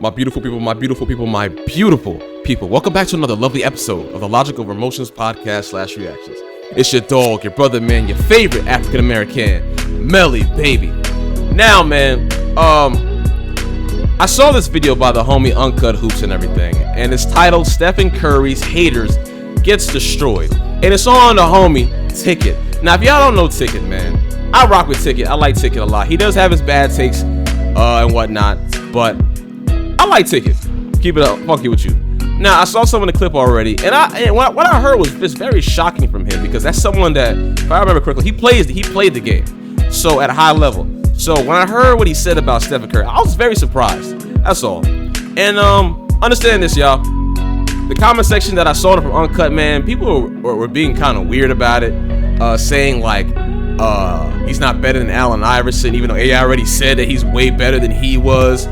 My beautiful people, my beautiful people, my beautiful people. Welcome back to another lovely episode of the Logical Emotions podcast / reactions. It's your dog, your brother, man, your favorite African-American, Melly, baby. Now, man, I saw this video by the homie Uncut Hoops and everything, and it's titled Stephen Curry's Haters Gets Destroyed. And it's on the homie Ticket. Now, if y'all don't know Ticket, man, I rock with Ticket. I like Ticket a lot. He does have his bad takes and whatnot, but I like Ticket. Keep it up, funky with you. Now, I saw some of the clip already, and what I heard was just very shocking from him, because that's someone that, if I remember correctly, he played the game, so at a high level. So when I heard what he said about Stephen Curry, I was very surprised. That's all. And understand this, y'all. The comment section that I saw from Uncut, man, people were being kind of weird about it, saying like he's not better than Allen Iverson, even though AI already said that he's way better than he was.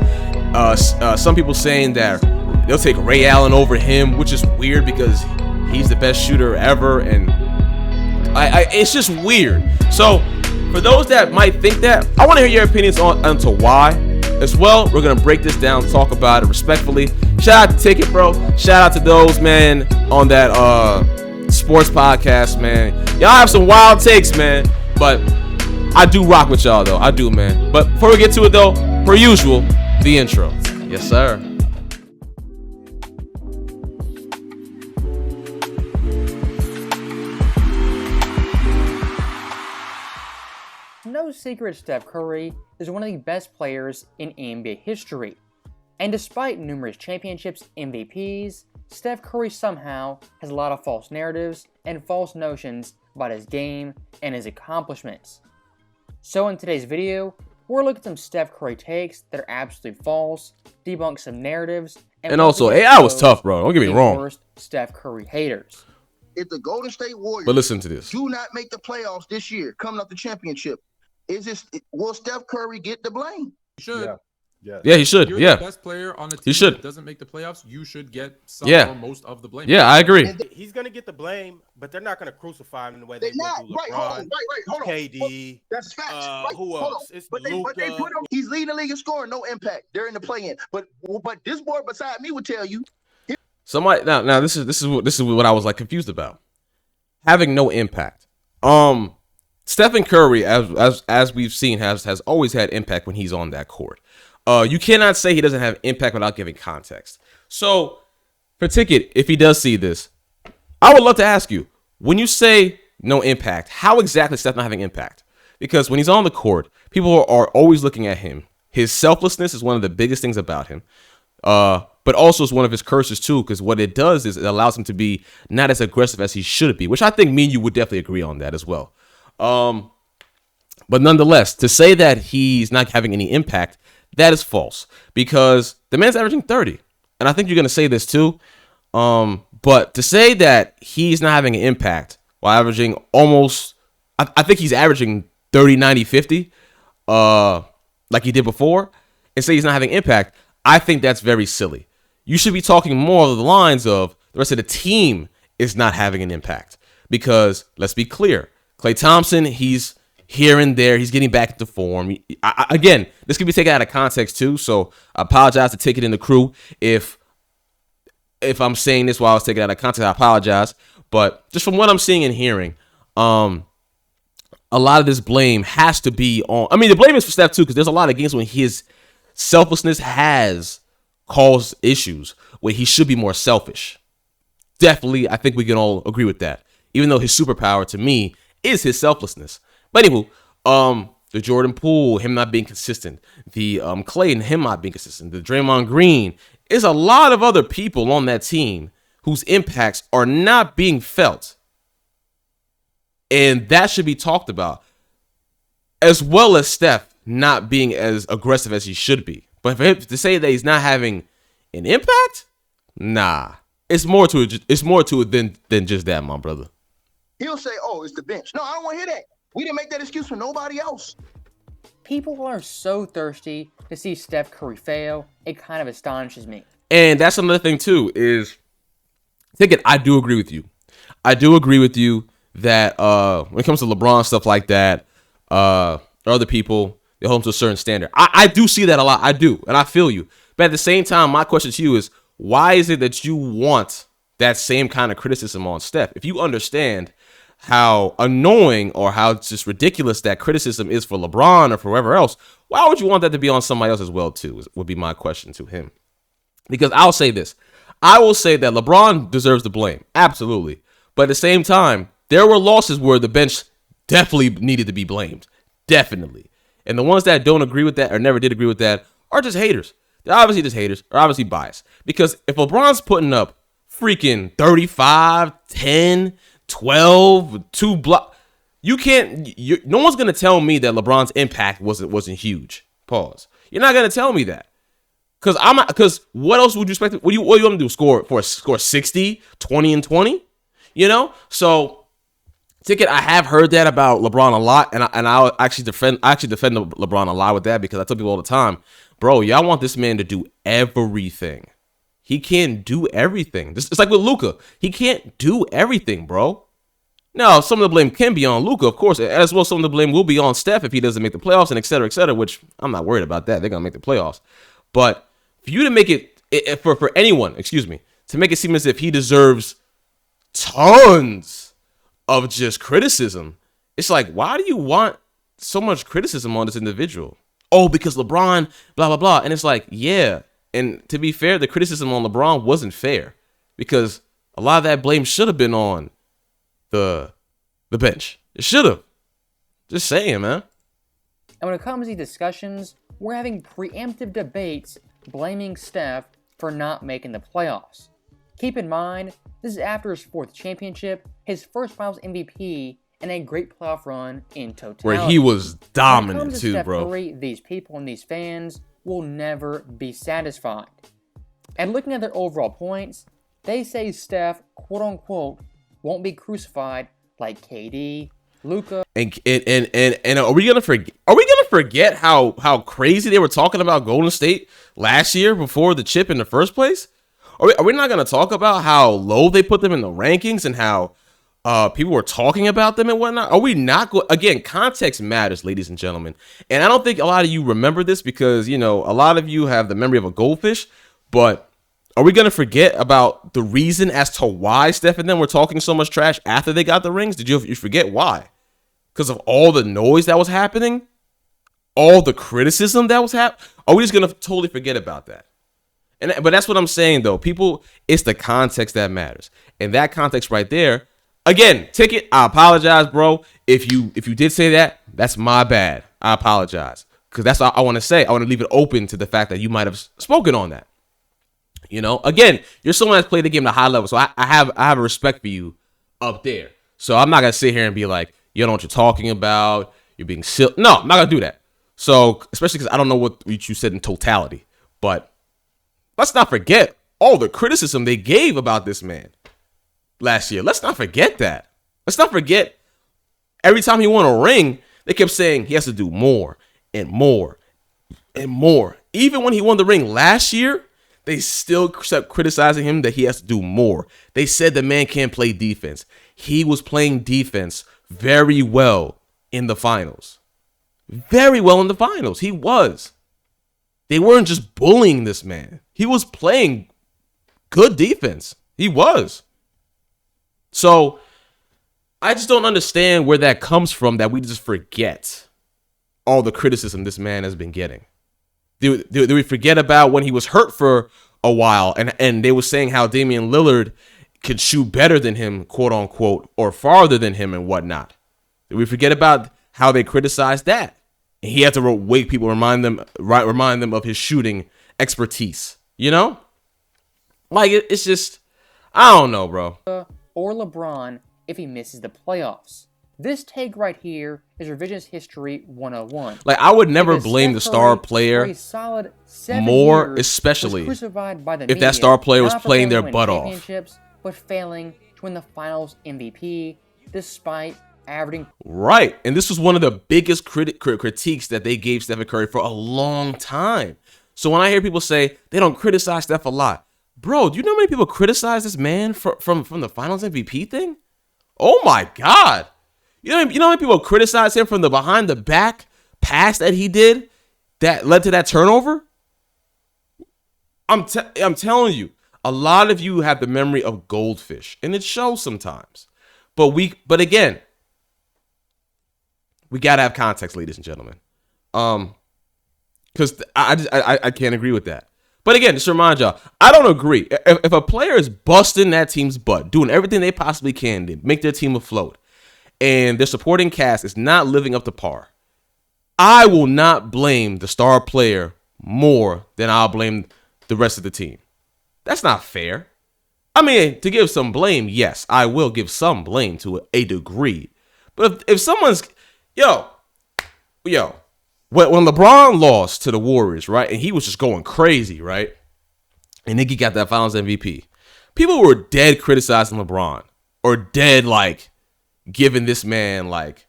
Some people saying that they'll take Ray Allen over him, which is weird because he's the best shooter ever, and it's just weird. So for those that might think that, I want to hear your opinions onto why as well. We're gonna break this down, talk about it respectfully. Shout out to Ticket, bro. Shout out to those, man, on that sports podcast, man. Y'all have some wild takes, man, but I do rock with y'all though. I do, man. But before we get to it though, per usual, the intro. Yes, sir. No secret, Steph Curry is one of the best players in NBA history. And despite numerous championships, MVPs, Steph Curry somehow has a lot of false narratives and false notions about his game and his accomplishments. So in today's video, we're looking at some Steph Curry takes that are absolutely false, debunk some narratives, and also AI was tough, bro. Don't get me wrong. Worst Steph Curry haters. If the Golden State Warriors but listen to this, do not make the playoffs this year, coming up the championship, will Steph Curry get the blame? He should. Yeah, he should. You're Yeah, the best player on the team. He should. That doesn't make the playoffs. You should get some or most of the blame. Yeah, I agree. He's gonna get the blame, but they're not gonna crucify him in the way they not. would do Right, LeBron, hold on. KD. That's facts. Right, Who hold else? on. It's but they put him. He's leading the league in scoring, no impact. They're in the play-in. But this boy beside me would tell you. Somebody now this is what I was like confused about. Having no impact. Stephen Curry, as we've seen, has always had impact when he's on that court. You cannot say he doesn't have impact without giving context. So, for Ticket, if he does see this, I would love to ask you, when you say no impact, how exactly is Steph not having impact? Because when he's on the court, people are always looking at him. His selflessness is one of the biggest things about him. But also it's one of his curses too, because what it does is it allows him to be not as aggressive as he should be, which I think me and you would definitely agree on that as well. But nonetheless, to say that he's not having any impact, that is false, because the man's averaging 30. And I think you're going to say this too. But to say that he's not having an impact while averaging almost, I think he's averaging 30, 90, 50, like he did before, and say he's not having impact, I think that's very silly. You should be talking more of the lines of the rest of the team is not having an impact, because let's be clear. Klay Thompson, he's here and there. He's getting back into form. Again, this could be taken out of context too, so I apologize to Ticket and the crew if I'm saying this while I was taking it out of context. I apologize, but just from what I'm seeing and hearing, a lot of this blame has to be on. I mean, the blame is for Steph too, because there's a lot of games when his selflessness has caused issues where he should be more selfish. Definitely, I think we can all agree with that. Even though his superpower to me is his selflessness. But anywho, the Jordan Poole, him not being consistent, the Klay and him not being consistent, the Draymond Green, is a lot of other people on that team whose impacts are not being felt. And that should be talked about, as well as Steph not being as aggressive as he should be. But for him to say that he's not having an impact, nah. It's more to it than just that, my brother. He'll say, "Oh, it's the bench." No, I don't want to hear that. We didn't make that excuse for nobody else. People are so thirsty to see Steph Curry fail, it kind of astonishes me. And that's another thing too, is Ticket, I do agree with you. I do agree with you that when it comes to LeBron, stuff like that, other people, they hold them to a certain standard. I do see that a lot. I do, and I feel you. But at the same time, my question to you is, why is it that you want that same kind of criticism on Steph? If you understand how annoying or how just ridiculous that criticism is for LeBron or for whoever else, why would you want that to be on somebody else as well too, would be my question to him. Because I'll say this. I will say that LeBron deserves the blame. Absolutely. But at the same time, there were losses where the bench definitely needed to be blamed. Definitely. And the ones that don't agree with that or never did agree with that are just haters. They're obviously just haters or obviously biased. Because if LeBron's putting up freaking 35, 10, 12, 2 block, no one's going to tell me that LeBron's impact wasn't huge. Pause. You're not going to tell me that. Because what else would you expect? What do you want to do? Score 60, 20 and 20? You know? So, Ticket, I have heard that about LeBron a lot, and I actually defend LeBron a lot with that, because I tell people all the time, bro, y'all want this man to do everything. He can't do everything. It's like with Luka. He can't do everything, bro. Now, some of the blame can be on Luka, of course, as well. Some of the blame will be on Steph if he doesn't make the playoffs, and et cetera, which I'm not worried about that. They're going to make the playoffs. But for you to make it, for anyone, to make it seem as if he deserves tons of just criticism, it's like, why do you want so much criticism on this individual? Oh, because LeBron, blah, blah, blah. And it's like, yeah. And to be fair, the criticism on LeBron wasn't fair, because a lot of that blame should have been on the bench. It should have. Just saying, man. And when it comes to these discussions, we're having preemptive debates blaming Steph for not making the playoffs. Keep in mind, this is after his 4th championship, his first finals MVP, and a great playoff run in totality. Where he was dominant when it comes to too, Steph bro. Curry, these people and these fans will never be satisfied. And looking at their overall points, they say Steph, quote unquote, won't be crucified like KD, Luka. And are we gonna forget how crazy they were talking about Golden State last year before the chip in the first place? Are we not gonna talk about how low they put them in the rankings and how people were talking about them and whatnot? Are we not again, context matters, ladies and gentlemen. And I don't think a lot of you remember this, because, you know, a lot of you have the memory of a goldfish. But are we going to forget about the reason as to why Steph and them were talking so much trash after they got the rings? Did you forget why? Because of all the noise that was happening? All the criticism that was happening? Are we just going to totally forget about that? But that's what I'm saying, though. People, it's the context that matters. And that context right there, again, Ticket, I apologize, bro. If you did say that, that's my bad. I apologize. Because that's what I want to say. I want to leave it open to the fact that you might have spoken on that. You know, again, you're someone that's played the game at a high level, so I have a respect for you up there. So I'm not gonna sit here and be like, you don't know what you're talking about, you're being silly. No, I'm not gonna do that. So, especially because I don't know what you said in totality. But let's not forget all the criticism they gave about this man last year. Let's not forget that. Let's not forget every time he won a ring, they kept saying he has to do more and more and more. Even when he won the ring last year, they still kept criticizing him that he has to do more. They said the man can't play defense. He was playing defense very well in the finals. Very well in the finals. He was. They weren't just bullying this man. He was playing good defense. He was. So I just don't understand where that comes from, that we just forget all the criticism this man has been getting. Do we forget about when he was hurt for a while and they were saying how Damian Lillard could shoot better than him, quote unquote, or farther than him and whatnot? Did we forget about how they criticized that? And he had to wake people, remind them of his shooting expertise, you know? Like, it's just, I don't know, bro. Or LeBron if he misses the playoffs. This take right here is revisionist history 101. Like, I would never blame the star player more, especially if that star player was playing their butt off. But failing to win the finals MVP despite averaging. Right. And this was one of the biggest critiques that they gave Stephen Curry for a long time. So when I hear people say they don't criticize Steph a lot, bro, do you know how many people criticize this man from the finals MVP thing? Oh my God. You know how many people criticize him from the behind the back pass that he did that led to that turnover? I'm telling you, a lot of you have the memory of goldfish, and it shows sometimes. But again, we gotta have context, ladies and gentlemen. Because I can't agree with that. But again, just to remind y'all, I don't agree. If a player is busting that team's butt, doing everything they possibly can to make their team afloat, and their supporting cast is not living up to par, I will not blame the star player more than I'll blame the rest of the team. That's not fair. I mean, to give some blame, yes, I will give some blame to a degree. But if someone's, when LeBron lost to the Warriors, right, and he was just going crazy, right, and Nicky got that Finals MVP, people were dead criticizing LeBron or dead, like, giving this man, like,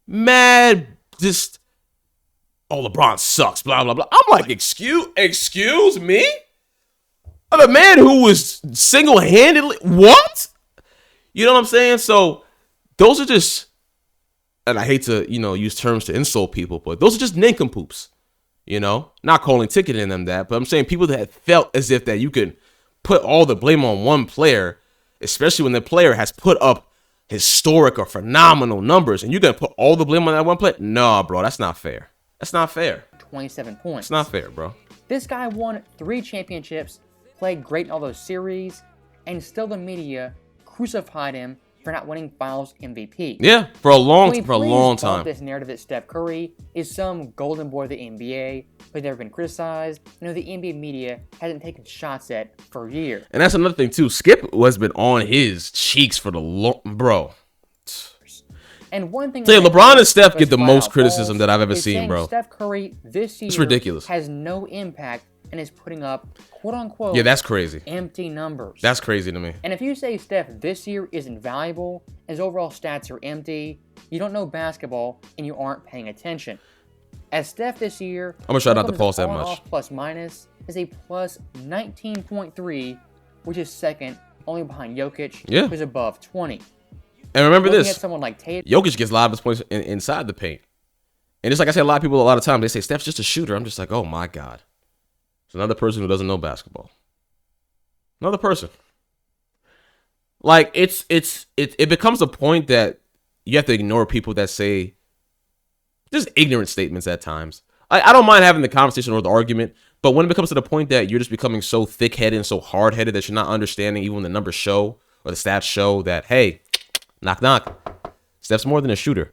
mad, just, oh, LeBron sucks, blah, blah, blah. I'm like, excuse me? The man who was single-handedly, what? You know what I'm saying? So those are just, and I hate to, use terms to insult people, but those are just nincompoops, not calling ticketing them that, but I'm saying people that felt as if that you could put all the blame on one player, especially when the player has put up historic or phenomenal numbers, and you're going to put all the blame on that one player? Nah, bro, that's not fair. That's not fair. 27 points. It's not fair, bro. This guy won 3 championships, played great in all those series, and still the media crucified him for not winning Finals MVP. Yeah, for a long time. This narrative that Steph Curry is some golden boy of the NBA, but never been criticized. The NBA media hasn't taken shots at for years. And that's another thing too. Skip has been on his cheeks for the long, bro. And one thing, LeBron and Steph get the most criticism that I've ever seen, bro. Steph Curry this year, it's ridiculous, has no impact and is putting up quote unquote, that's crazy, empty numbers. That's crazy to me. And if you say Steph this year isn't valuable, his overall stats are empty, you don't know basketball and you aren't paying attention. As Steph this year, I'm gonna try not to pause that much. Plus minus is a plus 19.3, which is second only behind Jokic, who's above 20. And remember this, at someone like Tatum, Jokic gets a lot of his points inside the paint. And just like I say, a lot of times they say Steph's just a shooter. I'm just like, oh my God. It's another person who doesn't know basketball. Another person. Like it becomes a point that you have to ignore people that say just ignorant statements at times. I don't mind having the conversation or the argument, but when it becomes to the point that you're just becoming so thick-headed and so hard-headed that you're not understanding even when the numbers show or the stats show that, hey, knock, knock, Steph's more than a shooter.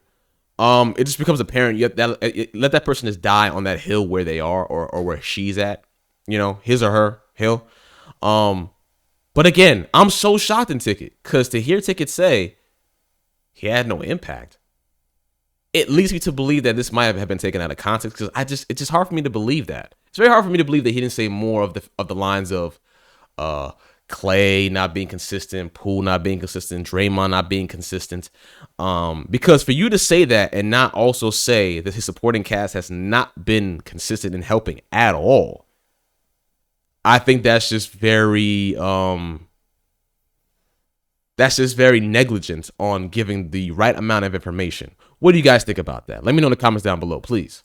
It just becomes apparent. You let that person just die on that hill where they are or where she's at, his or her hill. But again, I'm so shocked in Ticket because to hear Ticket say he had no impact, it leads me to believe that this might have been taken out of context because it's just hard for me to believe that. It's very hard for me to believe that he didn't say more of the lines of Clay not being consistent, Poole not being consistent, Draymond not being consistent. Because for you to say that and not also say that his supporting cast has not been consistent in helping at all, I think that's just very negligent on giving the right amount of information. What do you guys think about that? Let me know in the comments down below, please.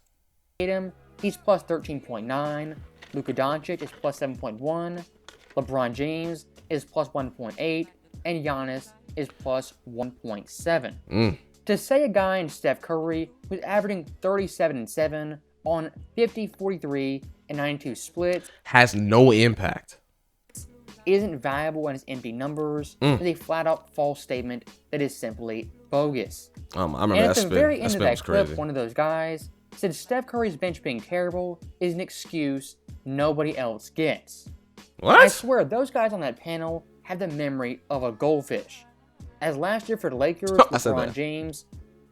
Tatum, he's plus 13.9. Luka Doncic is plus 7.1. LeBron James is plus 1.8, and Giannis is plus 1.7. To say a guy in Steph Curry who's averaging 37-7 on 50, 43, and 92 splits has no impact, isn't valuable in his empty numbers is a flat-out false statement that is simply bogus. I remember and that at the very end of that clip, crazy. One of those guys said Steph Curry's bench being terrible is an excuse nobody else gets. What? I swear, those guys on that panel have the memory of a goldfish. As last year for the Lakers, LeBron James,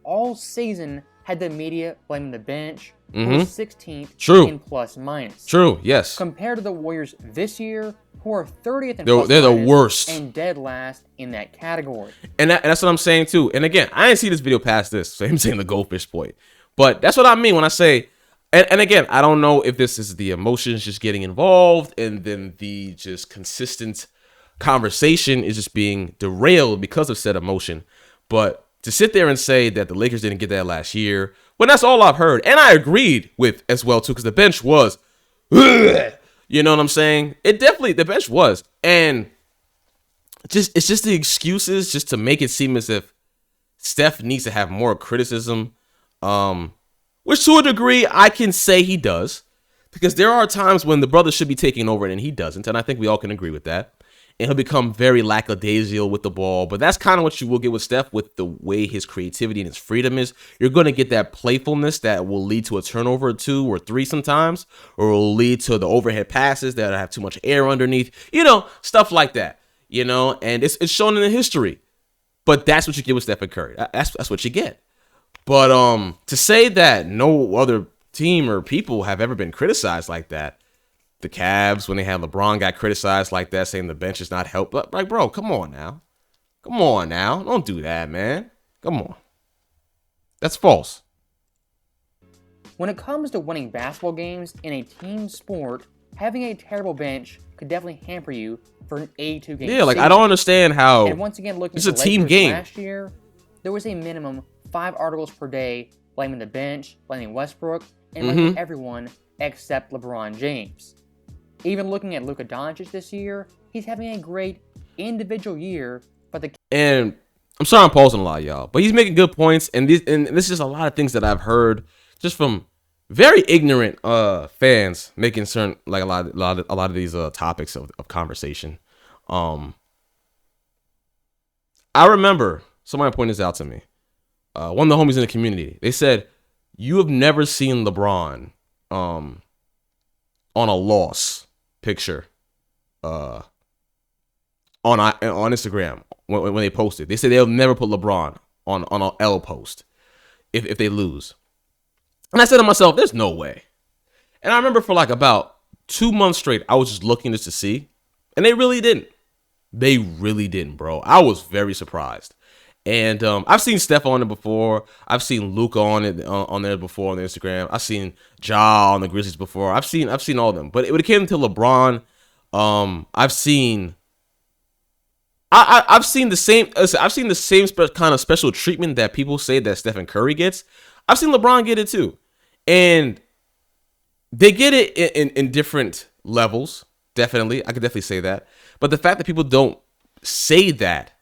all season had the media blaming the bench for 16th in plus minus. True, yes. Compared to the Warriors this year, who are 30th in plus they're the worst. And dead last in that category. And that's what I'm saying too. And again, I didn't see this video past this, so I'm saying the goldfish point. But that's what I mean when I say, and again, I don't know if this is the emotions just getting involved and then the just consistent conversation is just being derailed because of said emotion. But to sit there and say that the Lakers didn't get that last year, well, that's all I've heard. And I agreed with as well, too, because the bench was, You know what I'm saying? It definitely, the bench was. And it's just the excuses just to make it seem as if Steph needs to have more criticism. Which to a degree, I can say he does. Because there are times when the brother should be taking over and he doesn't. And I think we all can agree with that. And he'll become very lackadaisical with the ball. But that's kind of what you will get with Steph with the way his creativity and his freedom is. You're going to get that playfulness that will lead to a turnover or 2 or 3 sometimes. Or will lead to the overhead passes that have too much air underneath. You know, stuff like that. You know, and it's shown in the history. But that's what you get with Stephen Curry. That's what you get. But to say that no other team or people have ever been criticized like that, the Cavs, when they had LeBron, got criticized like that, saying the bench is not help. Like, bro, come on now. Come on now. Don't do that, man. Come on. That's false. When it comes to winning basketball games in a team sport, having a terrible bench could definitely hamper you for an 82-game Yeah, like, season. I don't understand how. And once again, looking it's at a the team Lakers game. last year, there was a minimum 5 articles per day blaming the bench, blaming Westbrook, and blaming everyone except LeBron James. Even looking at Luka Doncic this year, he's having a great individual year, but And I'm sorry I'm pausing a lot, y'all, but he's making good points, and this is just a lot of things that I've heard just from very ignorant fans making certain, like, a lot of these topics of conversation. I remember somebody pointed this out to me. One of the homies in the community, they said, you have never seen LeBron on a loss picture on Instagram when they posted. They said they'll never put LeBron on an L post if they lose. And I said to myself, there's no way. And I remember for like about 2 months straight, I was just looking just to see. And they really didn't. They really didn't, bro. I was very surprised. And I've seen Steph on it before. I've seen Luka on there before on Instagram. I've seen Ja on the Grizzlies before. I've seen all of them. But when it came to LeBron, I've seen the same. I've seen the same kind of special treatment that people say that Stephen Curry gets. I've seen LeBron get it too, and they get it in different levels. Definitely, I could definitely say that. But the fact that people don't say that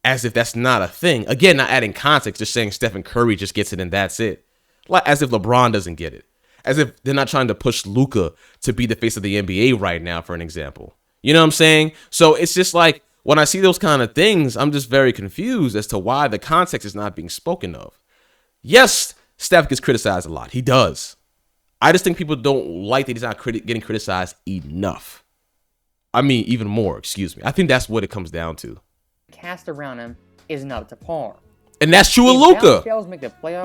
as if that's not a thing. Again, not adding context, just saying Stephen Curry just gets it and that's it. Like as if LeBron doesn't get it. As if they're not trying to push Luka to be the face of the NBA right now, for an example. You know what I'm saying? So it's just like when I see those kind of things, I'm just very confused as to why the context is not being spoken of. Yes, Steph gets criticized a lot. He does. I just think people don't like that he's not getting criticized enough. I mean, even more, excuse me. I think that's what it comes down to. Cast around him is not up to par. And that's true with Luka.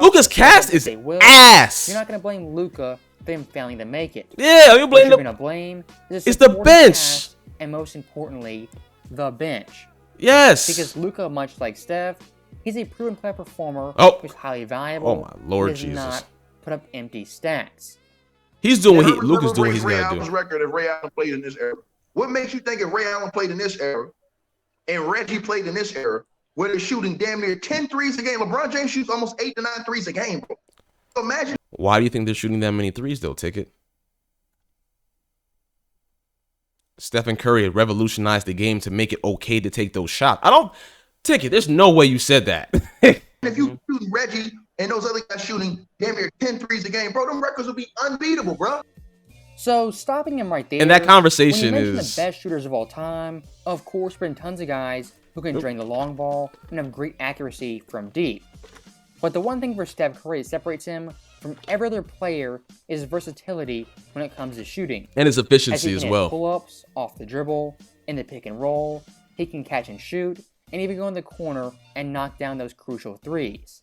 Luka's cast is ass. You're not going to blame Luka for him failing to make it. Yeah, you're blaming the blame. It's the bench. Cast, and most importantly, the bench. Yes. Because Luka, much like Steph, he's a proven player performer who's highly valuable. Oh my Lord Jesus. Not put up empty stats. He's doing what Luka's doing what he's got to do. Record if Ray Allen played in this era. What makes you think if Ray Allen played in this era and Reggie played in this era, where they're shooting damn near 10 threes a game? LeBron James shoots almost 8 to 9 threes a game, bro. So imagine. Why do you think they're shooting that many threes, though, Ticket? Stephen Curry revolutionized the game to make it okay to take those shots. Ticket, there's no way you said that. If you shoot Reggie and those other guys shooting damn near 10 threes a game, bro, them records will be unbeatable, bro. So stopping him right there. And that conversation when you mention is the best shooters of all time. Of course, there have been tons of guys who can drain the long ball and have great accuracy from deep. But the one thing for Steph Curry that separates him from every other player is his versatility when it comes to shooting. And his efficiency as well. Pull-ups off the dribble, in the pick and roll, he can catch and shoot, and even go in the corner and knock down those crucial threes.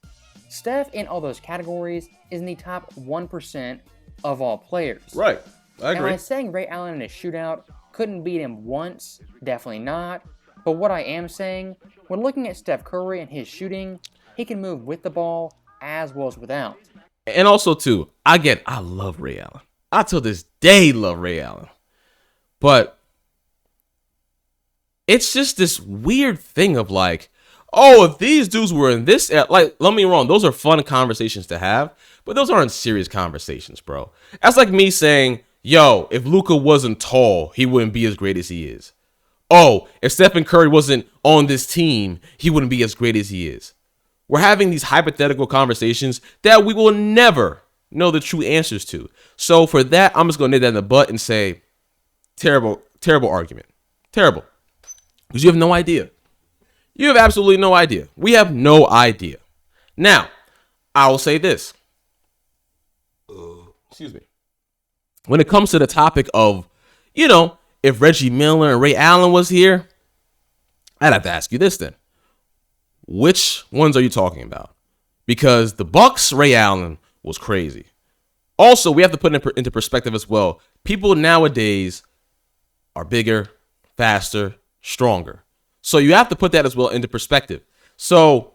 Steph, in all those categories, is in the top 1% of all players. Right. I agree. Am I saying Ray Allen in a shootout couldn't beat him once? Definitely not. But what I am saying, when looking at Steph Curry and his shooting, he can move with the ball as well as without. And also, too, I love Ray Allen. I till this day love Ray Allen. But it's just this weird thing of like, oh, if these dudes were in this, like, let me wrong, those are fun conversations to have, but those aren't serious conversations, bro. That's like me saying, yo, if Luka wasn't tall, he wouldn't be as great as he is. Oh, if Stephen Curry wasn't on this team, he wouldn't be as great as he is. We're having these hypothetical conversations that we will never know the true answers to. So for that, I'm just going to nip that in the butt and say, terrible argument. Terrible. Because you have no idea. You have absolutely no idea. We have no idea. Now, I will say this. Excuse me. When it comes to the topic of, if Reggie Miller and Ray Allen was here, I'd have to ask you this then. Which ones are you talking about? Because the Bucks, Ray Allen was crazy. Also, we have to put it into perspective as well. People nowadays are bigger, faster, stronger. So you have to put that as well into perspective. So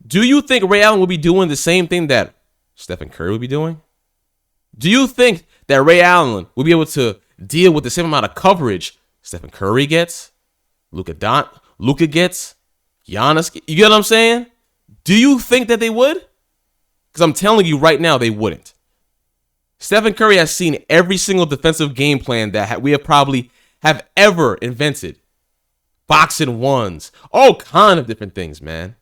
do you think Ray Allen will be doing the same thing that Stephen Curry would be doing? Do you think that Ray Allen will be able to deal with the same amount of coverage Stephen Curry gets, Luka gets, Giannis? You get what I'm saying? Do you think that they would? Because I'm telling you right now, they wouldn't. Stephen Curry has seen every single defensive game plan that we have probably have ever invented. Boxing ones, all kind of different things, man.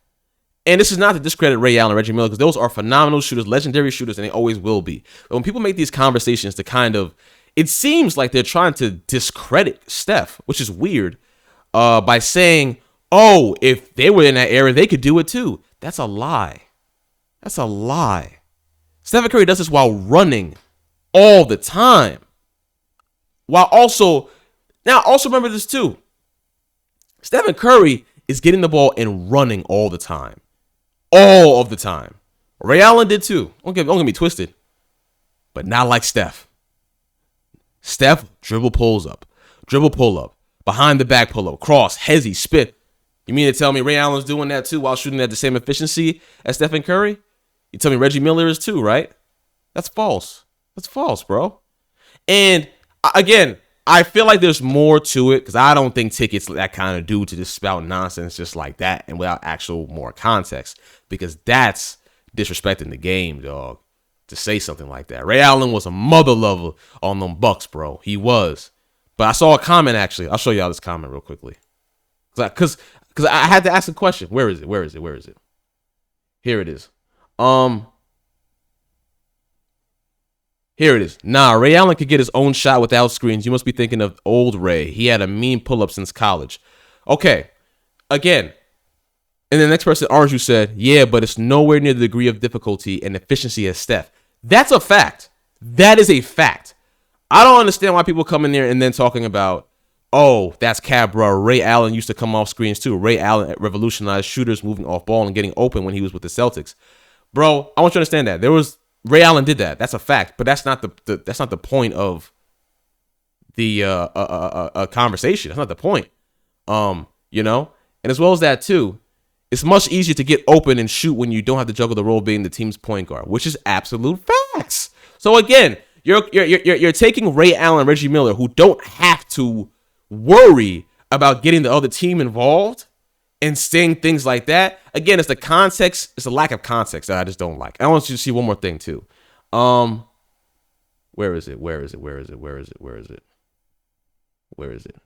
And this is not to discredit Ray Allen and Reggie Miller, because those are phenomenal shooters, legendary shooters, and they always will be. But when people make these conversations it seems like they're trying to discredit Steph, which is weird, by saying, oh, if they were in that era, they could do it too. That's a lie. That's a lie. Stephen Curry does this while running all the time. While also remember this too. Stephen Curry is getting the ball and running all the time. All of the time. Ray Allen did too. Don't get me twisted. But not like Steph. Steph, dribble pull up, behind the back pull up, cross, hezzy, spit. You mean to tell me Ray Allen's doing that too while shooting at the same efficiency as Stephen Curry? You tell me Reggie Miller is too, right? That's false. That's false, bro. And again, I feel like there's more to it, because I don't think Ticket's that kind of dude to just spout nonsense just like that and without actual more context, because that's disrespecting the game, dog, to say something like that. Ray Allen was a mother lover on them Bucks, bro. He was. But I saw a comment, actually. I'll show y'all this comment real quickly. Because I had to ask a question. Where is it? Here it is. Here it is. Nah, Ray Allen could get his own shot without screens. You must be thinking of old Ray. He had a mean pull-up since college. Okay. Again. And the next person, Orange, who said, yeah, but it's nowhere near the degree of difficulty and efficiency as Steph. That's a fact. That is a fact. I don't understand why people come in there and then talking about, oh, that's cap, bro. Ray Allen used to come off screens too. Ray Allen revolutionized shooters moving off ball and getting open when he was with the Celtics. Bro, I want you to understand that. Ray Allen did that. That's a fact. But that's not the point of the conversation. That's not the point. And as well as that too, it's much easier to get open and shoot when you don't have to juggle the role of being the team's point guard, which is absolute facts. So again, you're taking Ray Allen, Reggie Miller, who don't have to worry about getting the other team involved and saying things like that. Again, it's the context. It's the lack of context that I just don't like. I want you to see one more thing too. Where is it?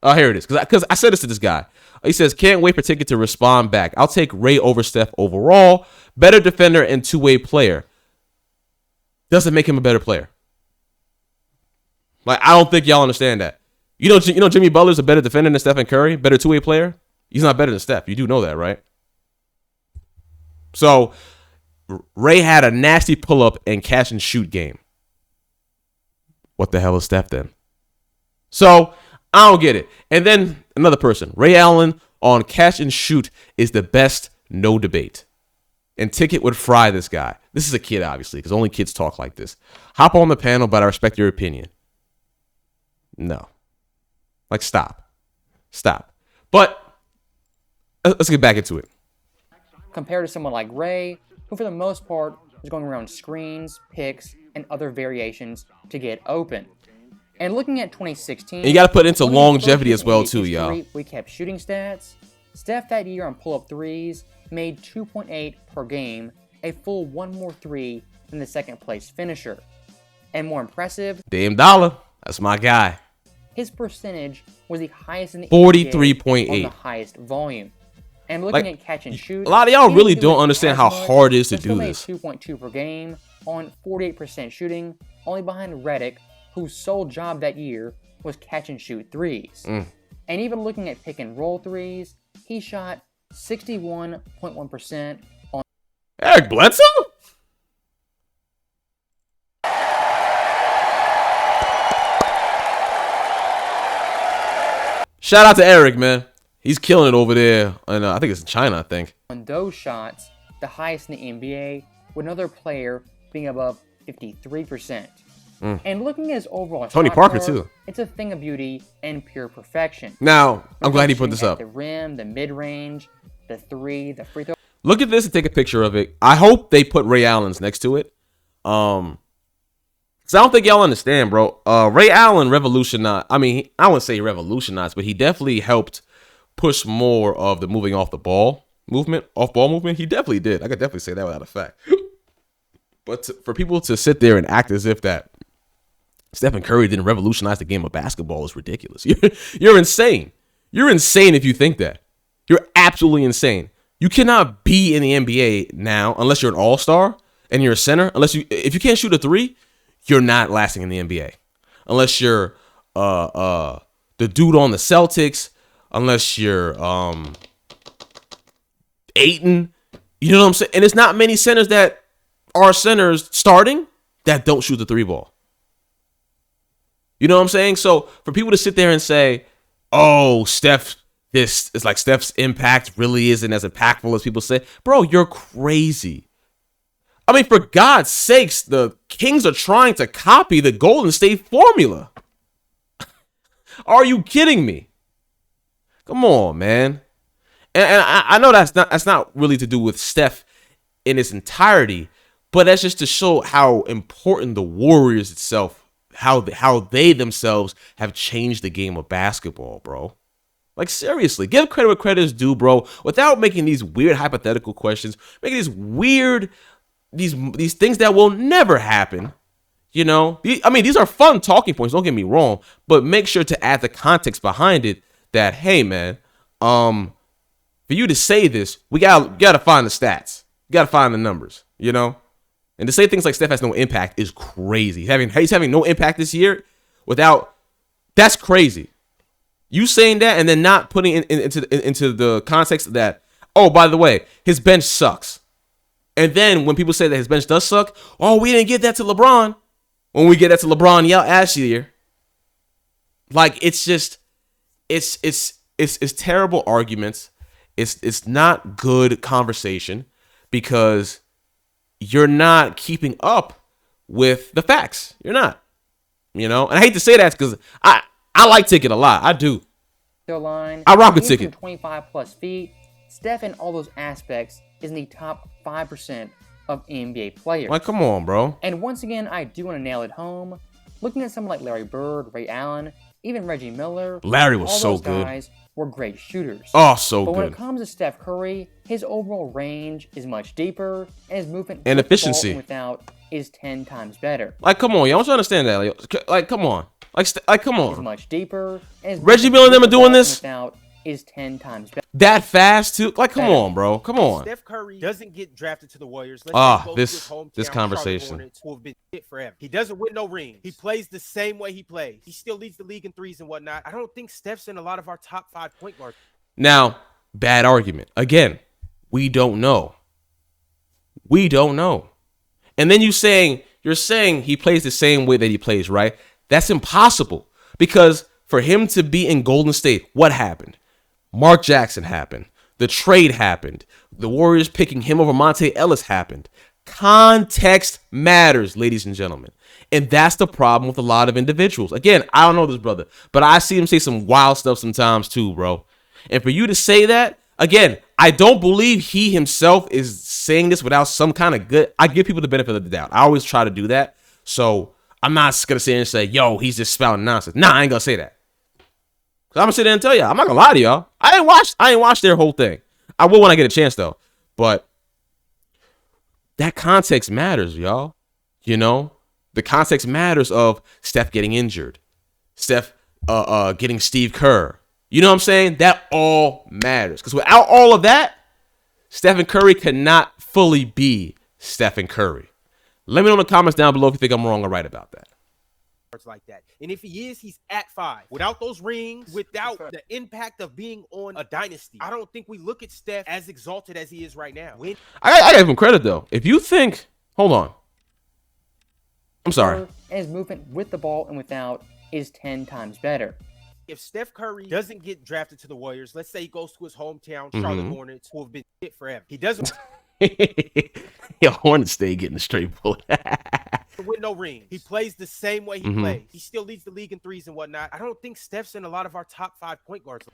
Oh, here it is. Because I said this to this guy. He says, can't wait for Ticket to respond back. I'll take Ray over Steph overall. Better defender and two-way player. Doesn't make him a better player. Like, I don't think y'all understand that. You know Jimmy Butler's a better defender than Stephen Curry? Better two-way player? He's not better than Steph. You do know that, right? So, Ray had a nasty pull-up and catch-and-shoot game. What the hell is Steph then? So, I don't get it. And then another person, Ray Allen on catch and shoot is the best, no debate. And Ticket would fry this guy. This is a kid, obviously, because only kids talk like this. Hop on the panel, but I respect your opinion. No. Like, stop. But let's get back into it. Compared to someone like Ray, who for the most part was going around screens, picks, and other variations to get open. And looking at 2016, and you got to put into longevity as well too, y'all. We kept shooting stats. Steph that year on pull-up threes made 2.8 per game, a full one more three than the second place finisher. And more impressive, Dame Dollar. That's my guy. His percentage was the highest in the 43.8 on the highest volume. And looking at catch and shoot, a lot of y'all he really didn't do don't it understand as how much, hard it is to but still do made this. 2.2 per game on 48% shooting, only behind Reddick, whose sole job that year was catch and shoot threes. And even looking at pick and roll threes, he shot 61.1% on Eric Bledsoe? Shout out to Eric, man. He's killing it over there. And I think it's in China, I think. on those shots, the highest in the NBA, with another player being above 53%. And looking at his overall Tony shot Parker, chart, too. it's a thing of beauty and pure perfection. Now, I'm glad he Shooting put this at up. The rim, the mid-range, the three, the free throw. Look at this and take a picture of it. I hope they put Ray Allen's next to it. Cause I don't think y'all understand, bro. Ray Allen revolutionized. I mean, I wouldn't say revolutionized, but he definitely helped push more of the moving off the ball movement, off ball movement. He definitely did. I could definitely say that without a fact. But for people to sit there and act as if that Stephen Curry didn't revolutionize the game of basketball is ridiculous. You're insane. You're insane if you think that. You're absolutely insane. You cannot be in the NBA now unless you're an all-star and you're a center. If you can't shoot a three, you're not lasting in the NBA. Unless you're the dude on the Celtics, unless you're Ayton. You know what I'm saying? And it's not many centers that are centers starting that don't shoot the three ball. You know what I'm saying? So for people to sit there and say, oh, Steph, this is like Steph's impact really isn't as impactful as people say. Bro, you're crazy. I mean, for God's sakes, the Kings are trying to copy the Golden State formula. Are you kidding me? Come on, man. And I know that's not really to do with Steph in its entirety, but that's just to show how important the Warriors itself, how they themselves have changed the game of basketball, bro. Like, seriously, give credit where credit is due, bro, without making these weird hypothetical questions, making these weird, these things that will never happen. You know, I mean, these are fun talking points, don't get me wrong, but make sure to add the context behind it that, hey, man, for you to say this, we gotta find the stats. You gotta find the numbers, you know? And to say things like Steph has no impact is crazy. He's having no impact this year that's crazy. You saying that and then not putting it into the context that, oh, by the way, his bench sucks. And then when people say that his bench does suck, oh, we didn't get that to LeBron. When we get that to LeBron last year. Like, it's just, it's terrible arguments. It's not good conversation because you're not keeping up with the facts. You're not, you know. And I hate to say that because I like Ticket a lot. I do. Line, I rock with Ticket. 25 plus feet. Steph in all those aspects is in the top 5% of NBA players. Like, come on, bro. And once again, I do want to nail it home. Looking at someone like Larry Bird, Ray Allen, even Reggie Miller. Larry was all so those good. Guys were great shooters. Oh, so but good. When it comes to Steph Curry, his overall range is much deeper, and his movement and efficiency without is 10 times better. Like, come on, y'all want to understand that? Like, come on. Like, come on. Is much deeper, and his Reggie Miller and them are doing this without is 10 times better. That fast too? Like, come on, bro. Come on. Steph Curry doesn't get drafted to the Warriors. This conversation. Hornets, who have been shit forever. He doesn't win no rings. He plays the same way he plays. He still leads the league in threes and whatnot. I don't think Steph's in a lot of our top 5 point guards. Now, bad argument. Again, we don't know. We don't know. And then you're saying he plays the same way that he plays, right? That's impossible because for him to be in Golden State, what happened? Mark Jackson happened. The trade happened. The Warriors picking him over Monte Ellis happened. Context matters, ladies and gentlemen. And that's the problem with a lot of individuals. Again, I don't know this brother, but I see him say some wild stuff sometimes too, bro. And for you to say that, again, I don't believe he himself is saying this without some kind of good. I give people the benefit of the doubt. I always try to do that. So I'm not going to sit here and say, yo, he's just spouting nonsense. Nah, I ain't going to say that. Cause I'm going to sit there and tell y'all. I'm not going to lie to y'all. I ain't watched their whole thing. I will when I get a chance, though. But that context matters, y'all. You know? The context matters of Steph getting injured. Steph getting Steve Kerr. You know what I'm saying? That all matters. Because without all of that, Stephen Curry cannot fully be Stephen Curry. Let me know in the comments down below if you think I'm wrong or right about that. Like that. And if he is, he's at 5. Without those rings, without the impact of being on a dynasty, I don't think we look at Steph as exalted as he is right now. I give him credit, though. If you think... Hold on. I'm sorry. And his movement with the ball and without is 10 times better. If Steph Curry doesn't get drafted to the Warriors, let's say he goes to his hometown, Charlotte Hornets, who have been shit forever. He doesn't... Yeah, Hornets stay getting a straight bullet. With no ring. He plays the same way he plays. He still leads the league in threes and whatnot. I don't think Steph's in a lot of our top 5 point guards.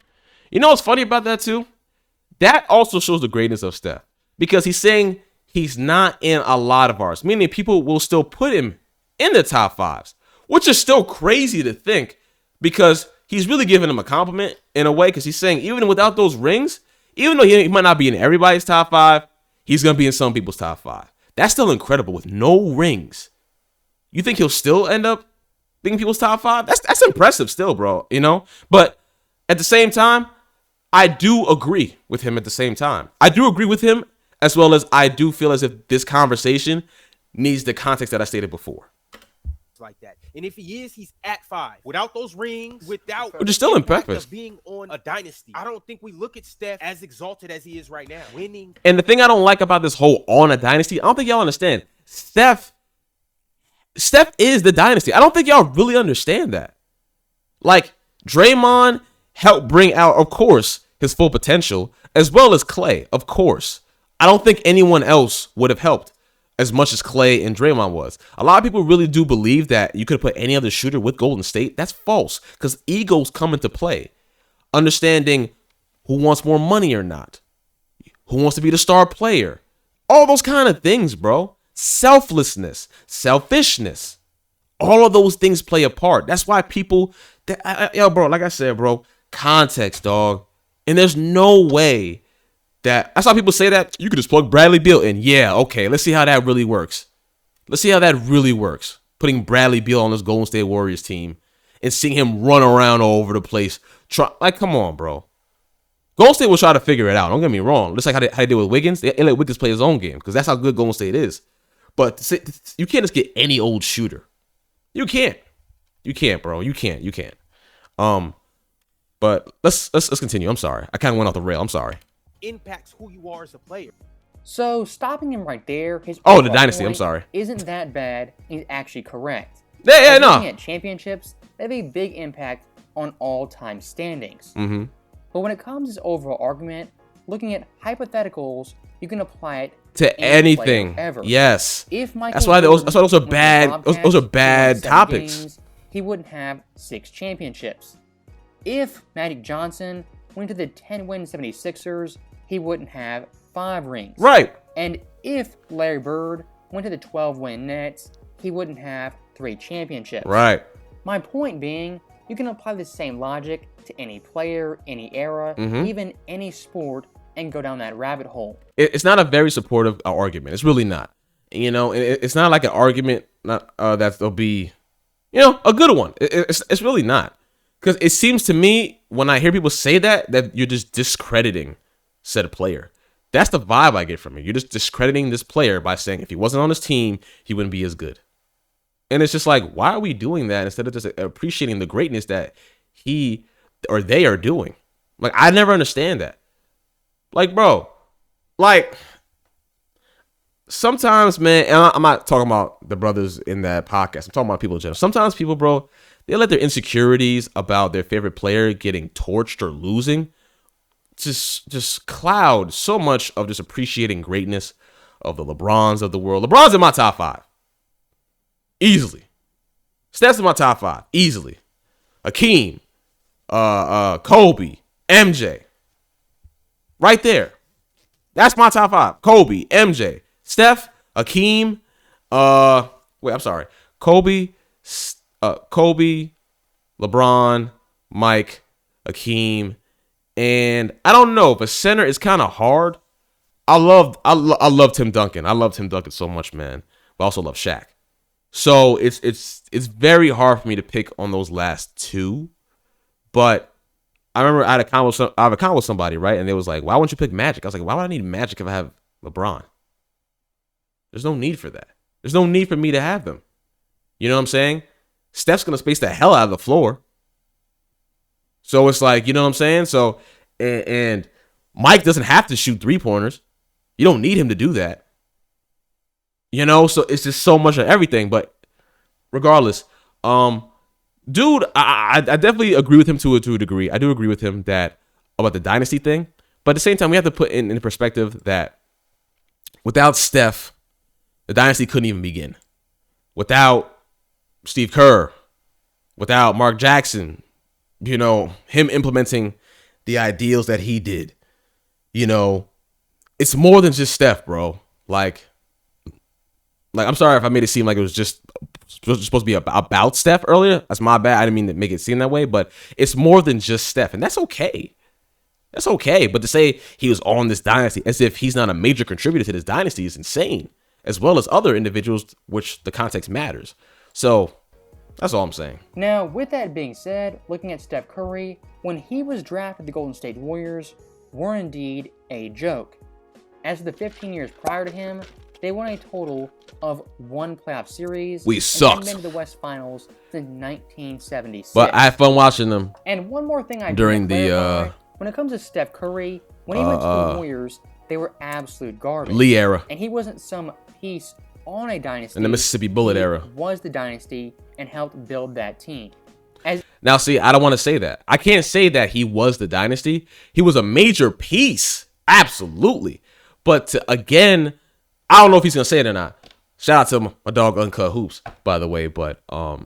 You know what's funny about that too? That also shows the greatness of Steph. Because he's saying he's not in a lot of ours. Meaning people will still put him in the top 5s. Which is still crazy to think. Because he's really giving him a compliment in a way. Because he's saying even without those rings, even though he might not be in everybody's top 5, he's going to be in some people's top 5. That's still incredible with no rings. You think he'll still end up being people's top 5? That's impressive still, bro, you know? But at the same time, I do agree with him at the same time. I do agree with him as well as I do feel as if this conversation needs the context that I stated before. Like that. And if he is, he's at 5. Without those rings, without which is still impressive. Being on a dynasty, I don't think we look at Steph as exalted as he is right now. Winning. And the thing I don't like about this whole on a dynasty, I don't think y'all understand. Steph is the dynasty. I don't think y'all really understand that. Like, Draymond helped bring out, of course, his full potential, as well as Klay, of course. I don't think anyone else would have helped as much as Klay and Draymond was. A lot of people really do believe that you could have put any other shooter with Golden State. That's false, because egos come into play. Understanding who wants more money or not. Who wants to be the star player. All those kind of things, bro. Selflessness, selfishness, all of those things play a part. That's why people, bro, like I said, bro, context, dog. And there's no way that's why people say that you could just plug Bradley Beal in. Yeah, okay, let's see how that really works. Let's see how that really works. Putting Bradley Beal on this Golden State Warriors team and seeing him run around all over the place. Come on, bro. Golden State will try to figure it out. Don't get me wrong. Just like how they did with Wiggins. They let Wiggins play his own game because that's how good Golden State is. But you can't just get any old shooter. You can't. You can't, bro. You can't. But let's continue. I'm sorry. I kind of went off the rail. I'm sorry. Impacts who you are as a player. So stopping him right there, his the dynasty. I'm sorry. Isn't that bad? He's actually correct. Yeah, no. Looking at championships, they have a big impact on all-time standings. But when it comes to his overall argument, looking at hypotheticals, you can apply it to anything ever. Yes. If Michael that's why those are bad. Those are bad topics. Games, he wouldn't have 6 championships. If Magic Johnson went to the 10-win 76ers, he wouldn't have 5 rings. Right. And if Larry Bird went to the 12-win Nets, he wouldn't have 3 championships. Right. My point being, you can apply the same logic to any player, any era, even any sport, and go down that rabbit hole. It's not a very supportive argument. It's really not. You know, it's not like an argument that'll be, a good one. It's really not. Because it seems to me, when I hear people say that you're just discrediting said player. That's the vibe I get from it. You're just discrediting this player by saying if he wasn't on his team, he wouldn't be as good. And it's just like, why are we doing that instead of just appreciating the greatness that he or they are doing? Like, I never understand that. Like, bro, like, sometimes, man, and I'm not talking about the brothers in that podcast. I'm talking about people in general. Sometimes people, bro, they let their insecurities about their favorite player getting torched or losing just cloud so much of just appreciating greatness of the LeBrons of the world. LeBron's in my top 5. Easily. Steph's in my top 5. Easily. Hakeem. Kobe. MJ. Right there. That's my top 5. Kobe. MJ. Steph. Hakeem. I'm sorry. Kobe. LeBron. Mike. Hakeem. And I don't know if a center is kind of hard. I love Tim Duncan. I love Tim Duncan so much, man. But I also love Shaq. So it's very hard for me to pick on those last two. But I remember I had a convo with somebody, right? And they was like, why wouldn't you pick Magic? I was like, why would I need Magic if I have LeBron? There's no need for that. There's no need for me to have them. You know what I'm saying? Steph's going to space the hell out of the floor. So it's like, you know what I'm saying? So, and Mike doesn't have to shoot 3-pointers. You don't need him to do that. You know, so it's just so much of everything. But regardless, dude, I definitely agree with him to a degree. I do agree with him that about the dynasty thing. But at the same time, we have to put in perspective that without Steph, the dynasty couldn't even begin. Without Steve Kerr, without Mark Jackson, you know, him implementing the ideals that he did, you know, it's more than just Steph, bro. Like I'm sorry if I made it seem like it was just supposed to be about Steph earlier. That's my bad. I didn't mean to make it seem that way, but it's more than just Steph, and that's okay. That's okay. But to say he was on this dynasty as if he's not a major contributor to this dynasty is insane, as well as other individuals, which the context matters. So that's all I'm saying. Now, with that being said, looking at Steph Curry, when he was drafted, the Golden State Warriors were indeed a joke. As for the 15 years prior to him, they won a total of 1 playoff series. We sucked. And been to the West Finals since 1976. But I had fun watching them. And one more thing I during the when it comes to Steph Curry, when he went to the Warriors, they were absolute garbage. Lee era. And he wasn't some piece on a dynasty. In the Mississippi Bullet era. Was the dynasty and helped build that team. Now, see, I don't want to say that. I can't say that he was the dynasty. He was a major piece. Absolutely. But again, I don't know if he's going to say it or not. Shout out to my dog Uncut Hoops, by the way. But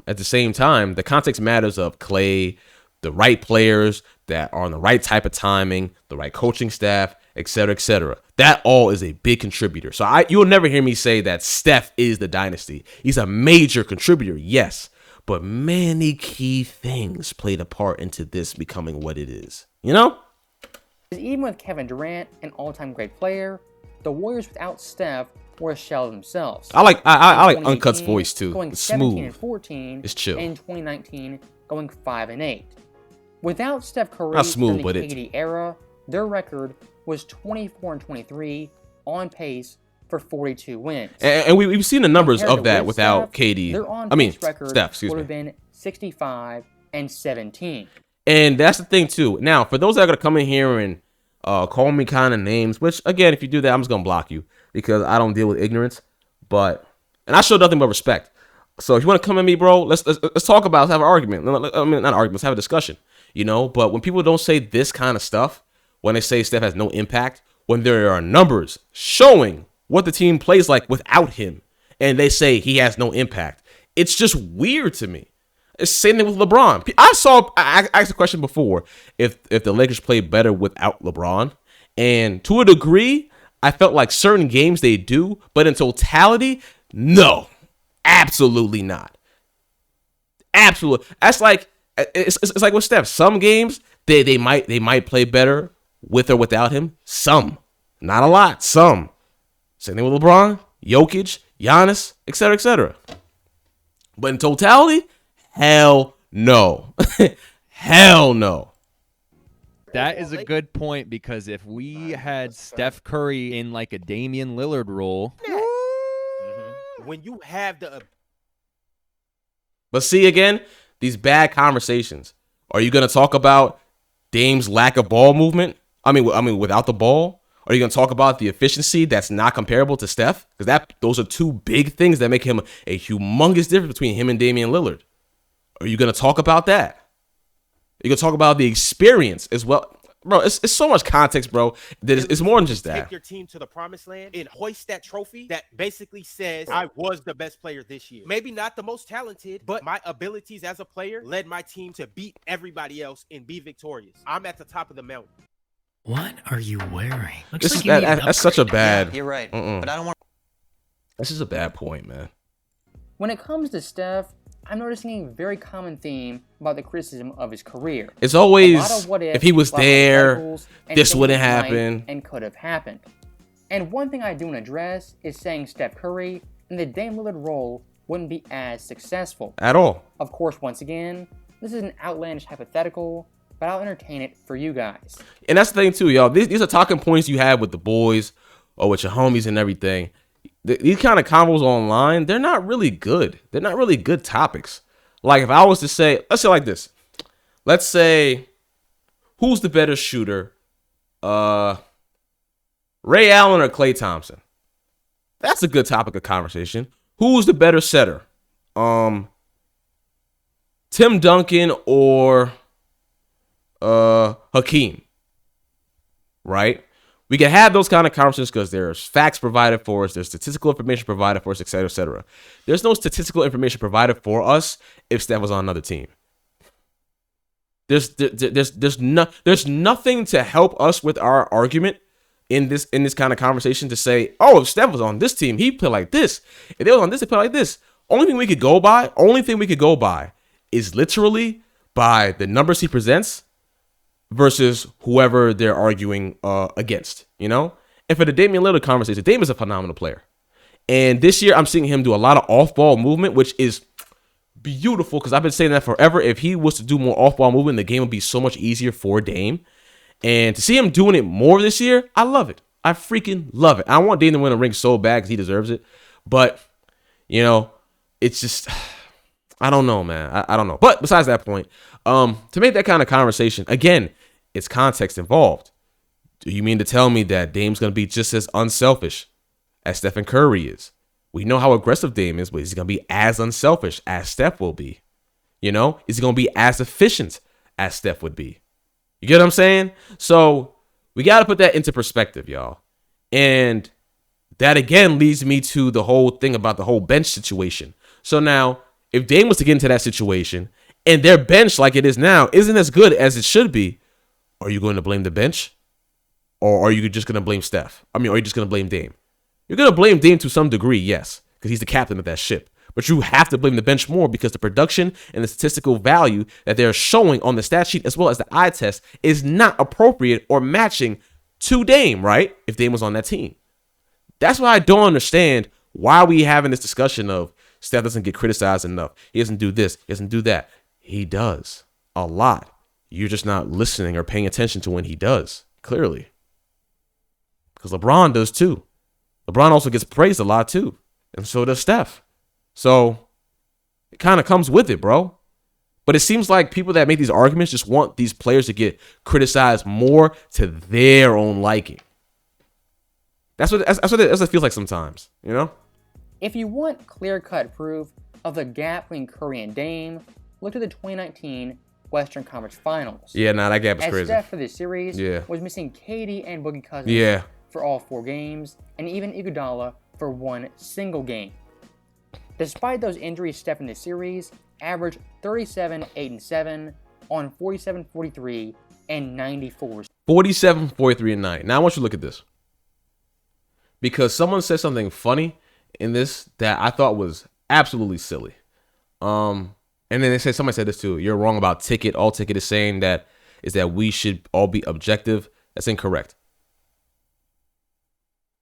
at the same time, the context matters of Clay, the right players that are on the right type of timing, the right coaching staff, et cetera, et cetera. That all is a big contributor. So you'll never hear me say that Steph is the dynasty. He's a major contributor, yes. But many key things played a part into this becoming what it is. You know? Even with Kevin Durant, an all-time great player, the Warriors without Steph were a shell of themselves. I like Uncut's voice too. Going it's 17 smooth. and 14. It's chill. In 2019, going 5 and 8. Without Steph Curry, not smooth, during the but KD era, their record was 24 and 23, on pace for 42 wins. And we've seen the numbers of that without Steph, KD. Their on-pace record Steph, would have been 65 and 17. And that's the thing too. Now, for those that are gonna come in here and call me kind of names, which again, if you do that, I'm just gonna block you because I don't deal with ignorance. And I show nothing but respect. So if you want to come at me, bro, let's talk about it. Let's have an argument. I mean, not an argument. Let's have a discussion. You know. But when people don't say this kind of stuff, when they say Steph has no impact, when there are numbers showing what the team plays like without him, and they say he has no impact, it's just weird to me. It's the same thing with LeBron. I asked a question before if the Lakers played better without LeBron, and to a degree, I felt like certain games they do, but in totality, no, absolutely not. Absolutely, that's like it's like with Steph. Some games they might play better with or without him. Some, not a lot. Some. Same thing with LeBron, Jokic, Giannis, etc., etc. But in totality, hell no. Hell no. That is a good point because if we had Steph Curry in like a Damian Lillard role, when you have the But see again, these bad conversations. Are you going to talk about Dame's lack of ball movement? I mean without the ball? Are you going to talk about the efficiency that's not comparable to Steph? Because those are two big things that make him a humongous difference between him and Damian Lillard. Are you going to talk about that? You can talk about the experience as well. Bro, it's so much context, bro. That it's more than just that. Take your team to the promised land and hoist that trophy that basically says I was the best player this year. Maybe not the most talented, but my abilities as a player led my team to beat everybody else and be victorious. I'm at the top of the mountain. What are you wearing? That's such a bad. Yeah, you're right, but I don't want. This is a bad point, man. When it comes to Steph, I'm noticing a very common theme about the criticism of his career. It's always, if he was there, this wouldn't happen. And could have happened. And one thing I do want to address is saying Steph Curry in the Dame Lillard role wouldn't be as successful. At all. Of course, once again, this is an outlandish hypothetical, but I'll entertain it for you guys. And that's the thing too, y'all. These are talking points you have with the boys or with your homies and everything. These kind of combos online, they're not really good. They're not really good topics. Like if I was to say, let's say like this. Let's say, who's the better shooter? Ray Allen or Klay Thompson? That's a good topic of conversation. Who's the better setter? Tim Duncan or Hakeem? Right? We can have those kind of conversations because there's facts provided for us, there's statistical information provided for us, et cetera, et cetera. There's no statistical information provided for us if Steph was on another team. There's nothing to help us with our argument in this kind of conversation to say, oh, if Steph was on this team, he'd play like this. If they was on this, he'd play like this. Only thing we could go by is literally by the numbers he presents versus whoever they're arguing against, you know? And for the Damian Lillard conversation, Dame is a phenomenal player. And this year, I'm seeing him do a lot of off-ball movement, which is beautiful because I've been saying that forever. If he was to do more off-ball movement, the game would be so much easier for Dame. And to see him doing it more this year, I love it. I freaking love it. I want Dame to win a ring so bad because he deserves it. But, you know, it's just, I don't know, man. I don't know. But besides that point, to make that kind of conversation, again, it's context involved. Do you mean to tell me that Dame's going to be just as unselfish as Stephen Curry is? We know how aggressive Dame is, but is he going to be as unselfish as Steph will be? You know, is he going to be as efficient as Steph would be? You get what I'm saying? So we got to put that into perspective, y'all. And that, again, leads me to the whole thing about the whole bench situation. So now, if Dame was to get into that situation and their bench like it is now isn't as good as it should be, are you going to blame the bench? Or are you just going to blame Steph? I mean, are you just going to blame Dame? You're going to blame Dame to some degree, yes, because he's the captain of that ship. But you have to blame the bench more because the production and the statistical value that they're showing on the stat sheet as well as the eye test is not appropriate or matching to Dame, right? If Dame was on that team. That's why I don't understand why we having this discussion of Steph doesn't get criticized enough. He doesn't do this. He doesn't do that. He does a lot. You're just not listening or paying attention to when he does, clearly. Because LeBron does too. LeBron also gets praised a lot too. And so does Steph. So it kind of comes with it, bro. But it seems like people that make these arguments just want these players to get criticized more to their own liking. That's what it feels like sometimes, you know? If you want clear-cut proof of the gap between Curry and Dame, look to the 2019 Western Conference Finals. Yeah, nah, that gap is as crazy. Steph for this series was missing KD and Boogie Cousins for all 4 games, and even Iguodala for 1 single game. Despite those injuries, Steph in this series averaged 37, 8, and 7 on 47, 43, and 94. 47, 43, and 9. Now I want you to look at this. Because someone said something funny in this that I thought was absolutely silly. And then they said, somebody said this too. You're wrong about Ticket. All Ticket is saying that is that we should all be objective. That's incorrect.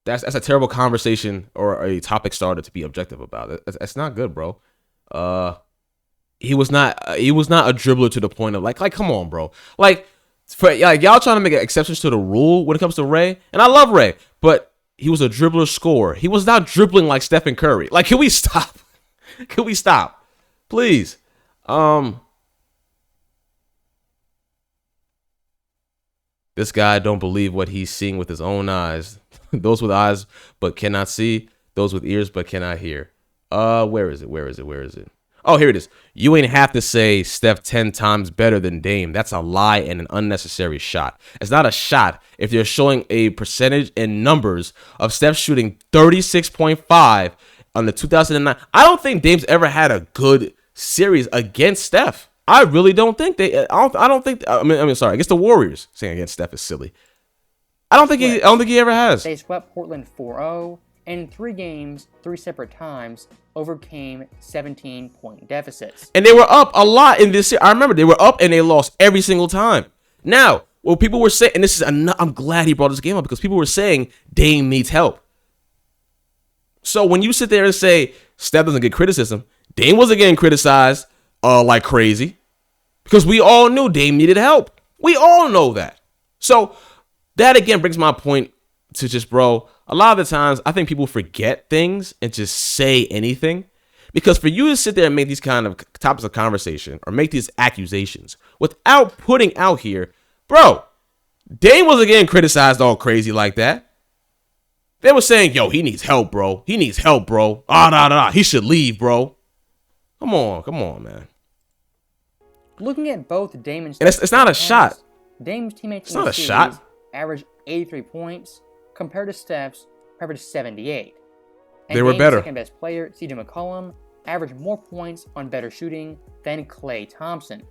That's a terrible conversation or a topic starter to be objective about. That's not good, bro. He was not a dribbler to the point of like come on, bro. Like y'all trying to make exceptions to the rule when it comes to Ray, and I love Ray, but he was a dribbler scorer. He was not dribbling like Stephen Curry. Like, can we stop? Can we stop? Please. This guy don't believe what he's seeing with his own eyes. Those with eyes but cannot see. Those with ears but cannot hear. Where is it? Oh, here it is. You ain't have to say Steph 10 times better than Dame. That's a lie and an unnecessary shot. It's not a shot if they're showing a percentage in numbers of Steph shooting 36.5 on the 2009. I don't think Dame's ever had a good series against Steph. I really don't think they. I guess the Warriors saying against Steph is silly. I don't think he ever has. They swept Portland 4-0, and in 3 games, 3 separate times, overcame 17-point deficits. And they were up a lot in this. I remember they were up and they lost every single time. Now, what people were saying, and I'm glad he brought this game up because people were saying Dame needs help. So when you sit there and say Steph doesn't get criticism, Dame wasn't getting criticized like crazy because we all knew Dame needed help. We all know that. So that again brings my point to just, bro, a lot of the times I think people forget things and just say anything. Because for you to sit there and make these kind of topics of conversation or make these accusations without putting out here, bro, Dame wasn't getting criticized all crazy like that. They were saying, yo, he needs help, bro. He needs help, bro. He should leave, bro. Come on, man. Looking at both Dame and Steph, it's not a shot. Dame's teammates it's not a shot. Averaged 83 points compared to Steph's average 78. And they were Dame's better. Second best player, CJ McCollum, averaged more points on better shooting than Klay Thompson.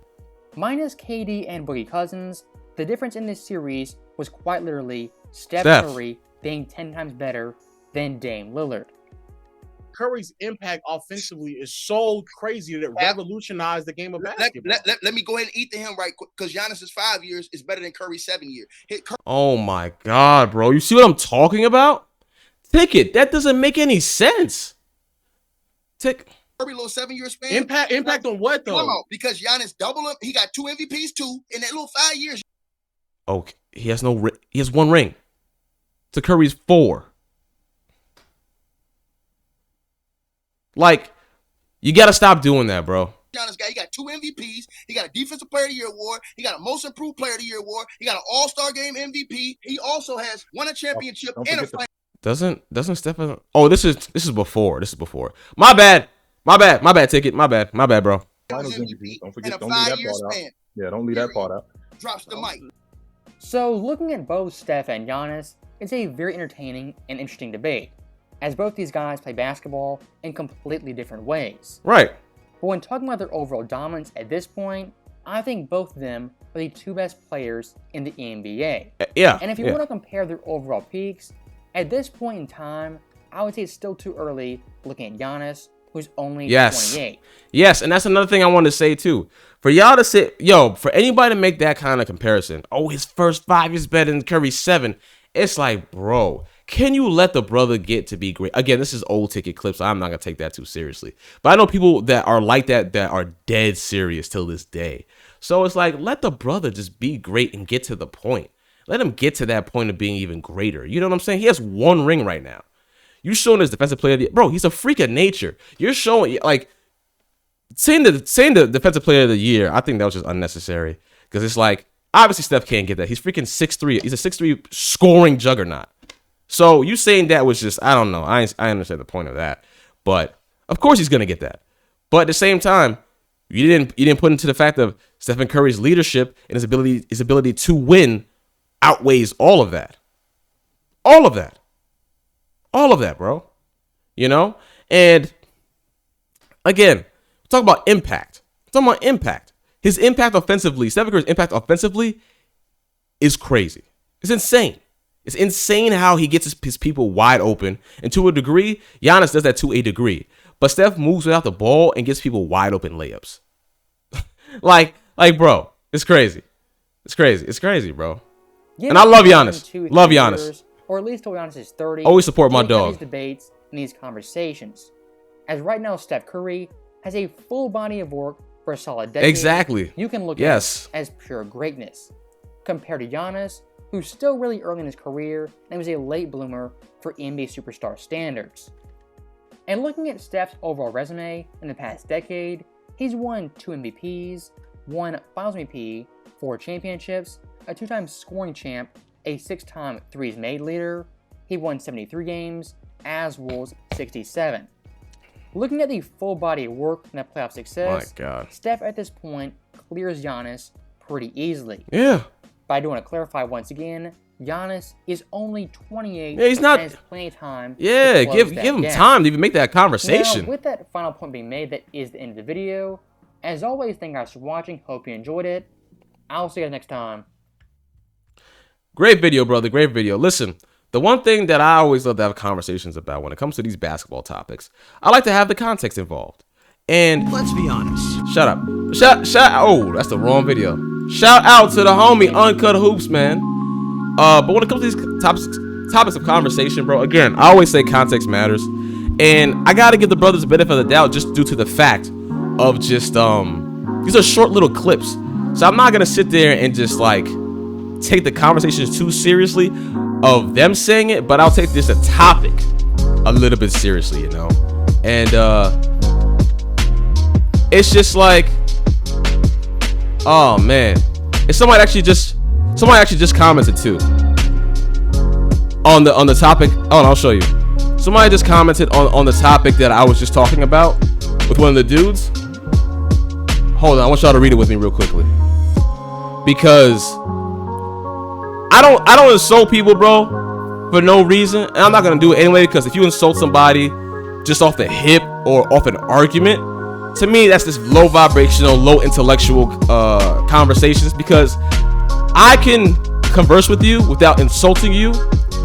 Minus KD and Boogie Cousins, the difference in this series was quite literally Steph Curry being 10 times better than Dame Lillard. Curry's impact offensively is so crazy that it revolutionized the game of basketball. Let me go ahead and eat to him right quick, because Giannis's 5 years is better than Curry's 7 years. Oh my God, bro. You see what I'm talking about? Ticket, that doesn't make any sense. Curry little 7 year span. Impact on what though? Come on, because Giannis doubled him. He got 2 MVPs too in that little 5 years. Okay, he has one ring. To Curry's 4. Like, you gotta stop doing that, bro. Giannis he got 2 MVPs. He got a Defensive Player of the Year award. He got a Most Improved Player of the Year award. He got an All-Star Game MVP. He also has won a championship and a final. Doesn't Steph? Oh, this is before. My bad. Ticket. My bad, bro. Finals MVP. Don't forget. Don't leave that part out. Yeah, don't leave that part out. Drops the mic. So looking at both Steph and Giannis, it's a very entertaining and interesting debate, as both these guys play basketball in completely different ways. Right. But when talking about their overall dominance at this point, I think both of them are the 2 best players in the NBA. Yeah. And if you want to compare their overall peaks, at this point in time, I would say it's still too early looking at Giannis, who's only 28. Yes, and that's another thing I want to say too. For y'all to say, for anybody to make that kind of comparison, his first 5 years better than Curry's 7, it's like, bro, can you let the brother get to be great? Again, this is old ticket clips. So I'm not going to take that too seriously. But I know people that are like that are dead serious till this day. So it's like, let the brother just be great and get to the point. Let him get to that point of being even greater. You know what I'm saying? He has 1 ring right now. You're showing his defensive player of the year. Bro, he's a freak of nature. You're showing, like, saying the defensive player of the year, I think that was just unnecessary. Because it's like, obviously Steph can't get that. He's freaking 6'3". He's a 6'3" scoring juggernaut. So you saying that was just, I don't know. I understand the point of that. But, of course he's going to get that. But at the same time, you didn't put into the fact of Stephen Curry's leadership and his ability to win outweighs all of that. All of that, bro. You know? And again, talk about impact. His impact offensively, Stephen Curry's impact offensively is crazy. It's insane. It's insane how he gets his people wide open. And to a degree, Giannis does that to a degree. But Steph moves without the ball and gets people wide open layups. like, bro, it's crazy. It's crazy, bro. And I love Giannis. Love Giannis. Or at least till Giannis is 30. Always support my dog. These debates and these conversations. As right now, Steph Curry has a full body of work for a solid decade. Exactly. You can look at it as pure greatness. Compared to Giannis, who's still really early in his career and was a late bloomer for NBA superstar standards. And looking at Steph's overall resume in the past decade, he's won 2 MVPs, 1 Finals MVP, 4 championships, a 2-time scoring champ, a 6-time threes made leader. He won 73 games, as was 67. Looking at the full body of work and the playoff success, Steph at this point clears Giannis pretty easily. Yeah. But I do want to clarify once again, Giannis is only 28. Yeah, he's not. And has plenty of time. Yeah, give him time to even make that conversation. Now, with that final point being made, that is the end of the video. As always, thank you guys for watching. Hope you enjoyed it. I'll see you guys next time. Great video, brother. Great video. Listen, the one thing that I always love to have conversations about when it comes to these basketball topics, I like to have the context involved. And let's be honest. Shut up. Oh, that's the wrong video. Shout out to the homie Uncut Hoops, man. But when it comes to these topics of conversation, bro, again, I always say context matters. And I gotta give the brothers the benefit of the doubt just due to the fact of just these are short little clips. So I'm not gonna sit there and just like take the conversations too seriously of them saying it, but I'll take this a topic a little bit seriously, you know. And it's just like, oh man, and somebody actually just commented too on the topic. Oh, and I'll show you. Somebody just commented on the topic that I was just talking about with one of the dudes. Hold on, I want y'all to read it with me real quickly, because I don't insult people, bro, for no reason, and I'm not gonna do it anyway. Because if you insult somebody just off the hip or off an argument, to me that's just low vibrational, low intellectual conversations. Because I can converse with you without insulting you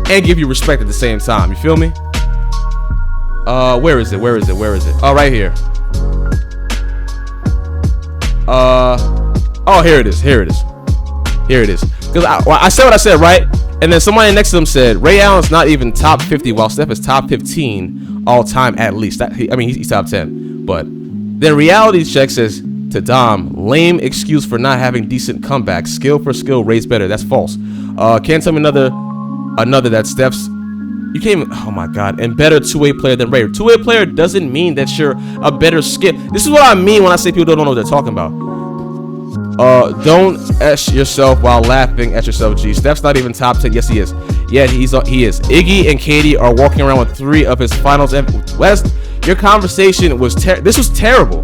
and give you respect at the same time. You feel me? Where is it? Oh, right here. Oh, here it is. Because I said what I said, right? And then somebody next to them said Ray Allen's not even top 50, while Steph is top 15 all time at least. He's top 10. But then reality check says to Dom, lame excuse for not having decent comebacks. Skill for skill, Ray's better. That's false. Can't tell me another that Steph's. You can't even, oh my God, and better two-way player than Ray. Two-way player doesn't mean that you're a better skip. This is what I mean when I say people don't know what they're talking about. Don't S yourself while laughing at yourself, G. Steph's not even top 10. Yes, he is. Yeah, he is. Iggy and Katie are walking around with 3 of his finals. West, your conversation was this was terrible.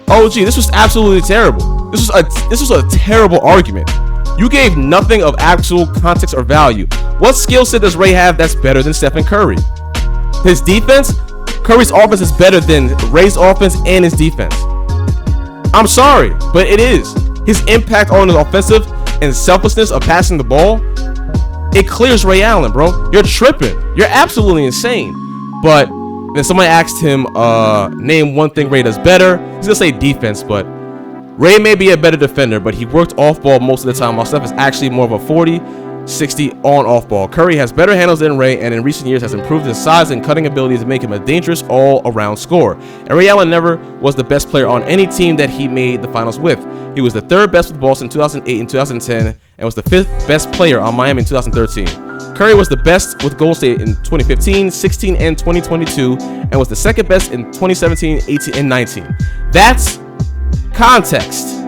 Oh, gee, this was absolutely terrible. This was a terrible argument. You gave nothing of actual context or value. What skill set does Ray have that's better than Stephen Curry? His defense? Curry's offense is better than Ray's offense and his defense. I'm sorry, but it is. His impact on the offensive and selflessness of passing the ball, it clears Ray Allen, bro. You're tripping. You're absolutely insane. But then somebody asked him, name one thing Ray does better. He's gonna say defense, but Ray may be a better defender, but he worked off ball most of the time, while Steph is actually more of a 40-60 on off ball. Curry has better handles than Ray, and in recent years has improved his size and cutting ability to make him a dangerous all-around scorer. And Ray Allen never was the best player on any team that he made the finals with. He was the 3rd best with Boston in 2008 and 2010, and was the 5th best player on Miami in 2013. Curry was the best with Golden State in 2015, 16, and 2022, and was the 2nd best in 2017, 18, and 19. That's context,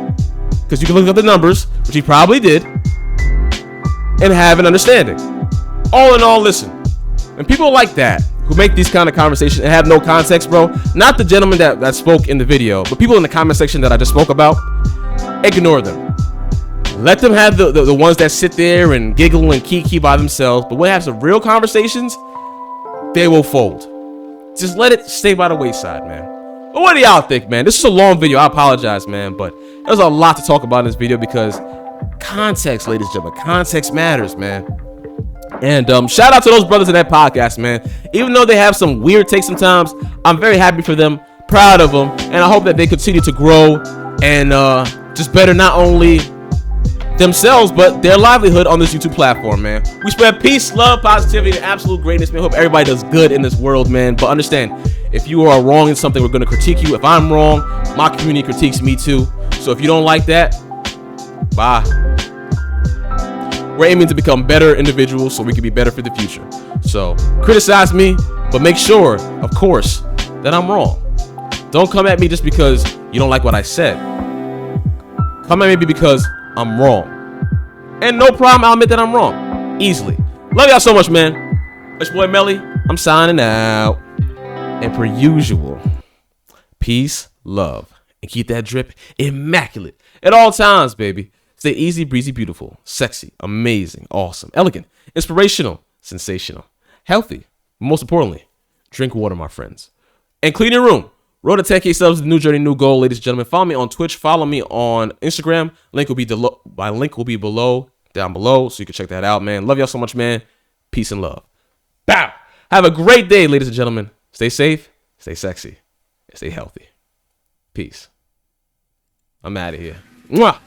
because you can look up the numbers, which he probably did, and have an understanding. All in all, listen, and people like that who make these kind of conversations and have no context, bro, not the gentleman that spoke in the video, but people in the comment section that I just spoke about, ignore them. Let them have the ones that sit there and giggle and kiki by themselves, but when it has some real conversations, they will fold. Just let it stay by the wayside, man. But what do y'all think, man? This is a long video. I apologize, man, but there's a lot to talk about in this video because context, ladies and gentlemen, context matters, man. And shout out to those brothers in that podcast, man. Even though they have some weird takes sometimes, I'm very happy for them, proud of them, and I hope that they continue to grow and just better not only themselves but their livelihood on this YouTube platform, man. We spread peace, love, positivity, and absolute greatness, man. Hope everybody does good in this world, man. But understand, if you are wrong in something, we're going to critique you. If I'm wrong, my community critiques me too. So if you don't like that, bye. We're aiming to become better individuals so we can be better for the future. So criticize me, but make sure, of course, that I'm wrong. Don't come at me just because you don't like what I said. Come at me because I'm wrong. And no problem, I'll admit that I'm wrong. Easily. Love y'all so much, man. It's your boy Melly. I'm signing out. And per usual, peace, love, and keep that drip immaculate at all times, baby. Stay easy, breezy, beautiful, sexy, amazing, awesome, elegant, inspirational, sensational, healthy. Most importantly, drink water, my friends. And clean your room. Road to 10K subs, the new journey, new goal, ladies and gentlemen. Follow me on Twitch. Follow me on Instagram. My link will be down below, so you can check that out, man. Love y'all so much, man. Peace and love. Bow. Have a great day, ladies and gentlemen. Stay safe, stay sexy, and stay healthy. Peace. I'm out of here. Mwah.